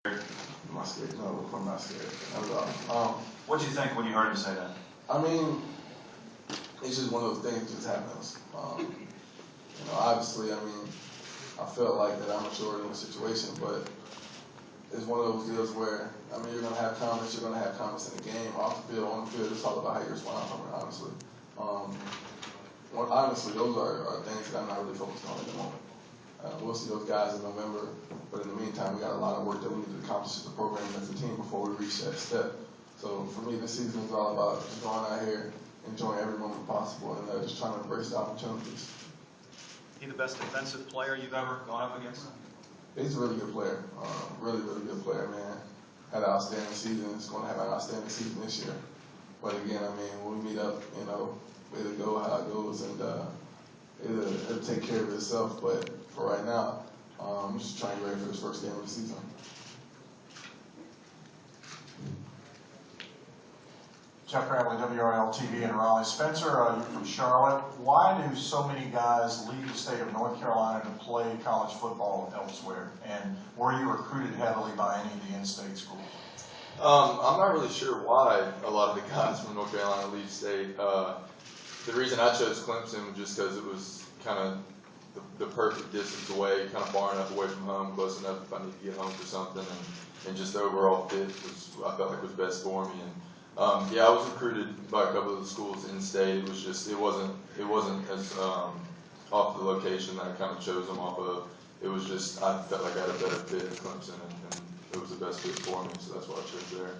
I'm not scared. No, I'm not scared. Not at all. What did you think when you heard him say that? I mean, it's just one of those things that just happens. Obviously, I felt like that I'm matured in the situation, but it's one of those deals where, you're going to have comments in the game, off the field, on the field. It's all about how you respond from it, honestly. Honestly, those are things that I'm not really focused on at the moment. We'll see those guys in November, but in the meantime, we got a lot of work that we need to accomplish as a program and as a team before we reach that step. So for me, this season is all about just going out here, enjoying every moment possible, and just trying to embrace the opportunities. He the best defensive player you've ever gone up against? He's a really good player. Really, really good player, man. Had an outstanding season. He's going to have an outstanding season this year. But again, when we meet up, it'll go how it goes, and it'll take care of itself. But for right now, I'm just trying to get ready for this first game of the season. Jeff Bradley, WRL-TV in Raleigh. Spencer, you're from Charlotte. Why do so many guys leave the state of North Carolina to play college football elsewhere? And were you recruited heavily by any of the in-state schools? I'm not really sure why a lot of the guys from North Carolina leave state. The reason I chose Clemson was just because it was kind of the perfect distance away, kind of far enough away from home, close enough if I need to get home for something, and just the overall fit was, I felt like, was best for me. And I was recruited by a couple of the schools in state. It was just it wasn't as off the location that I kind of chose them off of. It was just I felt like I had a better fit at Clemson, and it was the best fit for me, so that's why I chose there.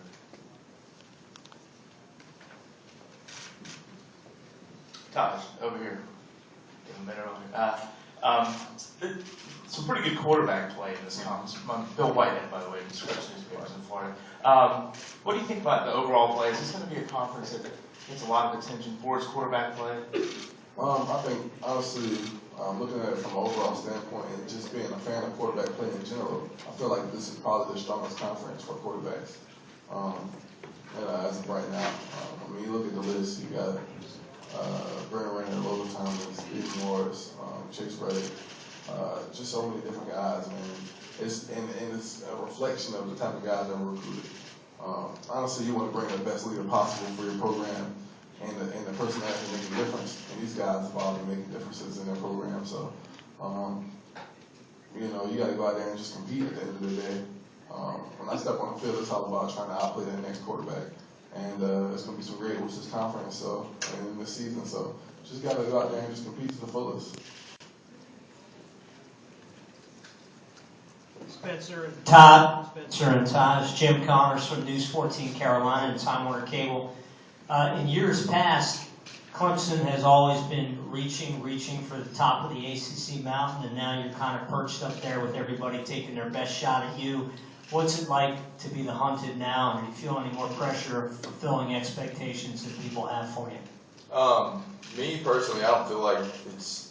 Tajh, over here. Give him a minute over here. Some pretty good quarterback play in this conference. Bill Whitehead, by the way, describes newspapers in Florida. What do you think about the overall play? Is this going to be a conference that gets a lot of attention for its quarterback play? I think, honestly, looking at it from an overall standpoint and just being a fan of quarterback play in general, I feel like this is probably the strongest conference for quarterbacks. As of right now, you look at the list, you got Brent Renner, Logan Thomas, Steve Morris, Chase Reddick, just so many different guys, man. It's a reflection of the type of guys that were recruited. Honestly, you want to bring the best leader possible for your program and the person that can make a difference. And these guys have all been making differences in their program. So, you got to go out there and just compete at the end of the day. When I step on the field, it's all about trying to outplay that next quarterback. And there's going to be some great with this conference in this season. So, just got to go out there and just compete to the fullest. Spencer and Tajh, Jim Connors from News 14 Carolina and Time Warner Cable. In years past, Clemson has always been reaching for the top of the ACC mountain, and now you're kind of perched up there with everybody taking their best shot at you. What's it like to be the hunted now, and do you feel any more pressure of fulfilling expectations that people have for you? Me personally, I don't feel like it's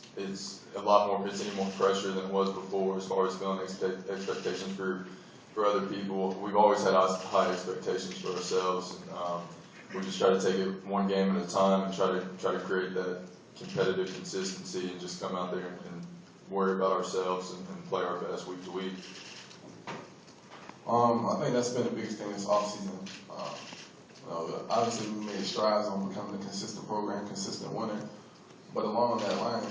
a lot more, it's any more pressure than it was before as far as feeling expectations for other people. We've always had high expectations for ourselves, and we just try to take it one game at a time and try to create that competitive consistency and just come out there and worry about ourselves and play our best week to week. I think that's been the biggest thing this offseason. Obviously we made strides on becoming a consistent program, consistent winner, but along that line,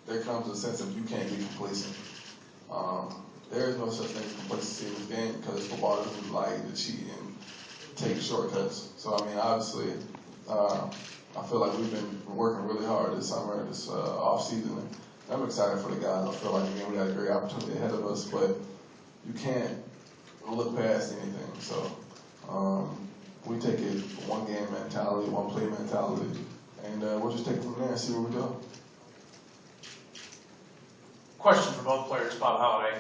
there comes a sense of you can't be complacent. There is no such thing as complacency in this game because football doesn't like to cheat and take shortcuts. So, obviously, I feel like we've been working really hard this summer, this off-season. And I'm excited for the guys. I feel like, again, we got a great opportunity ahead of us, but you can't look past anything. So we take it one game mentality, one play mentality, and we'll just take it from there and see where we go. Question for both players, Bob Halliday.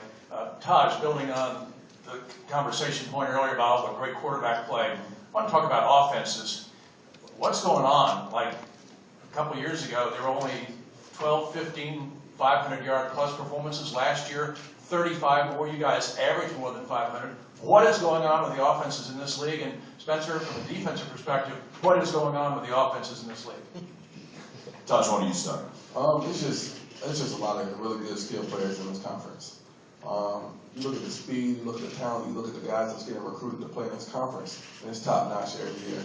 Tajh, building on the conversation point earlier about all the great quarterback play, I want to talk about offenses. What's going on? Like a couple of years ago, there were only 12, 15, 500-yard plus performances. Last year, 35 more. You guys average more than 500. What is going on with the offenses in this league? And Spencer, from a defensive perspective, what is going on with the offenses in this league? Tajh, why don't you start? It's just a lot of really good skill players in this conference. You look at the speed, you look at the talent, you look at the guys that's getting recruited to play in this conference, and it's top notch every year.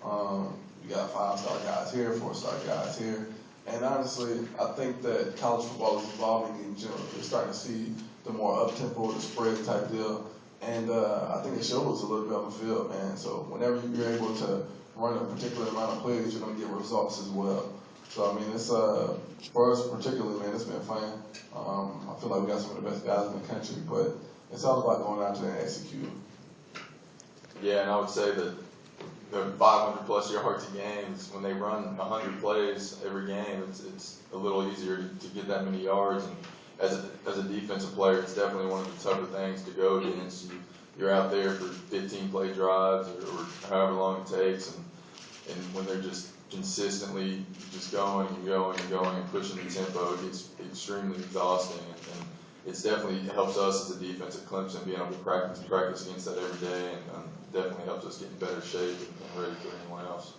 You got 5-star guys here, 4-star guys here. And honestly, I think that college football is evolving in general. You're starting to see the more up-tempo, the spread type deal. And I think it shows a little bit on the field, man. So whenever you're able to run a particular amount of plays, you're going to get results as well. So, I mean, it's for us particularly, man, it's been fun. I feel like we got some of the best guys in the country, but it's all about going out there and executing. Yeah, and I would say that the 500-plus yards a game is when they run 100 plays every game. It's a little easier to get that many yards. And as a defensive player, it's definitely one of the tougher things to go against. You're out there for 15 play drives or however long it takes, and when they're just consistently just going and going and going and pushing the tempo, it gets extremely exhausting. And it's definitely helps us as a defense at Clemson being able to practice against that every day, and definitely helps us get in better shape and ready for anyone else.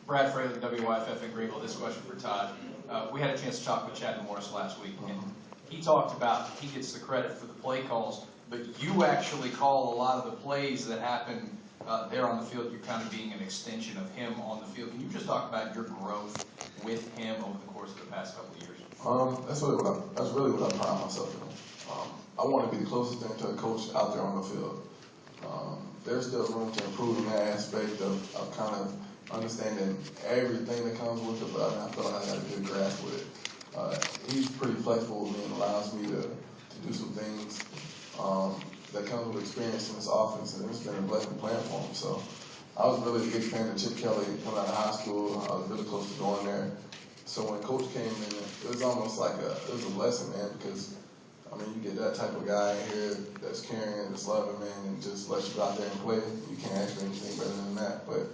Brad Fraley, WYFF in Greenville. This question for Tajh. We had a chance to talk with Chad Morris last week, and he talked about he gets the credit for the play calls, but you actually call a lot of the plays that happen there on the field. You're kind of being an extension of him on the field. Can you just talk about your growth with him over the course of the past couple of years? That's really what I pride myself in. I want to be the closest thing to a coach out there on the field. There's still room to improve in that aspect of kind of understanding everything that comes with it, but I feel like I got a good grasp with it. He's pretty flexible with me and allows me to do some things that comes with experience in this offense, and it's been a blessing playing for him. So I was really a big fan of Chip Kelly coming out of high school. I was really close to going there. So when Coach came in, it was almost like it was a blessing, man, because I mean, you get that type of guy in here that's caring, that's loving, man, and just lets you go out there and play. You can't ask for anything better than that. But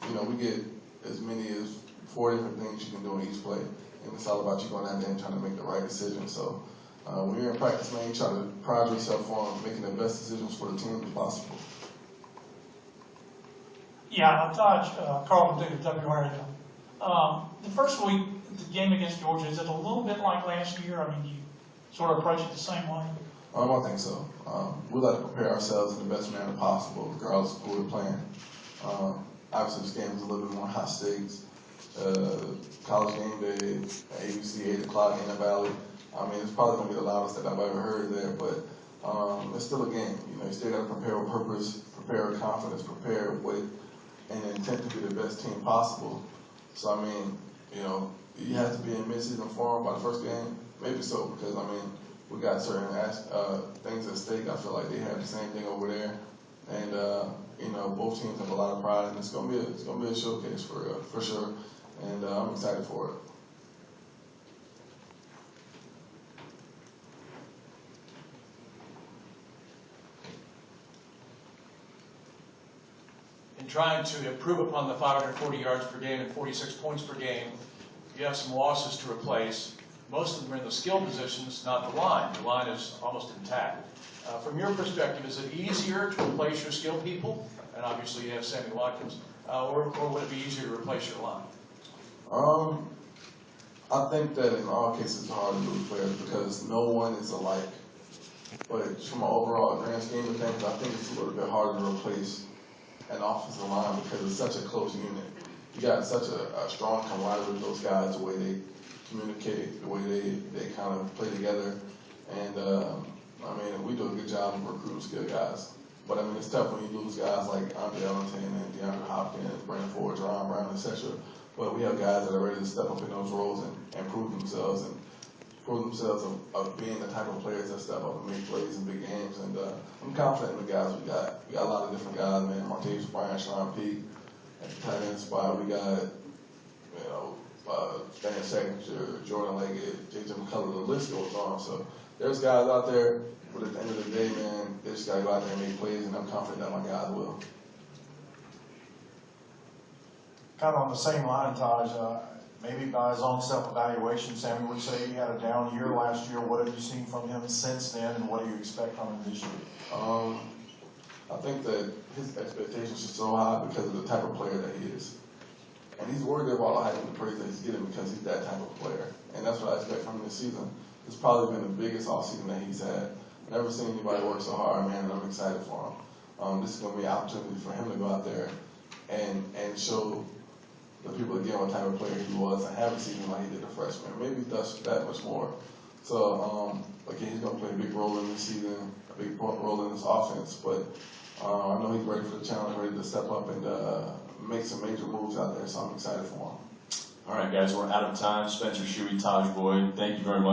you know, we get as many as 4 different things you can do in each play, and it's all about you going out there and trying to make the right decision. So when you're in practice, man, you try to pride yourself on making the best decisions for the team as possible. Yeah, Tajh, Carlton Dick, WRAL. The first week, the game against Georgia, is it a little bit like last year? I mean, you sort of approach it the same way? I think so. We like to prepare ourselves in the best manner possible, regardless of who we're playing. Obviously, this game is a little bit more high stakes. College game day, ABC, 8 o'clock in the Valley. I mean, it's probably going to be the loudest that I've ever heard there, but it's still a game. You know, you still got to prepare with purpose, prepare with confidence, prepare with an intent to be the best team possible. So, I mean, you know, you have to be in mid-season form by the first game. Maybe so, because, I mean, we got certain things at stake. I feel like they have the same thing over there. And, you know, both teams have a lot of pride, and it's gonna be a showcase for sure. And I'm excited for it. In trying to improve upon the 540 yards per game and 46 points per game, you have some losses to replace. Most of them are in the skill positions, not the line. The line is almost intact. From your perspective, is it easier to replace your skill people? And obviously you have Sammy Watkins. Or would it be easier to replace your line? I think that in all cases it's hard to lose players because no one is alike. But from an overall grand scheme of things, I think it's a little bit harder to replace an offensive line because it's such a close unit. You got such a strong camaraderie with those guys, the way they communicate, the way they kind of play together. And, I mean, we do a good job of recruiting skilled guys. But, I mean, it's tough when you lose guys like Andre Ellington and DeAndre Hopkins, Brandon Ford, Jerron Brown, etc. But we have guys that are ready to step up in those roles and prove themselves of being the type of players that step up and make plays in big games. And I'm confident in the guys we got. We got a lot of different guys, man. Martavis Bryant, Sean Peake at the tight end spot. We got, you know, Stan Seconder, Jordan Leggett, J.J. McCullough. The list goes on. So there's guys out there, but at the end of the day, man, they just got to go out there and make plays, and I'm confident that my guys will. Kind of on the same line, Tajh, maybe by his own self-evaluation, Sammy would say he had a down year last year. What have you seen from him since then, and what do you expect from him this year? I think that his expectations are so high because of the type of player that he is. And he's worthy of all the hype and the praise that he's getting because he's that type of player. And that's what I expect from him this season. It's probably been the biggest offseason that he's had. Never seen anybody work so hard, man, and I'm excited for him. This is going to be an opportunity for him to go out there and show the people again what type of player he was and have a season like he did the freshman. Maybe does that much more. So, again, he's going to play a big role in this season, a big role in this offense. But I know he's ready for the challenge, ready to step up and make some major moves out there. So I'm excited for him. All right, guys, we're out of time. Spencer, Shuey, Tajh, Boyd, thank you very much.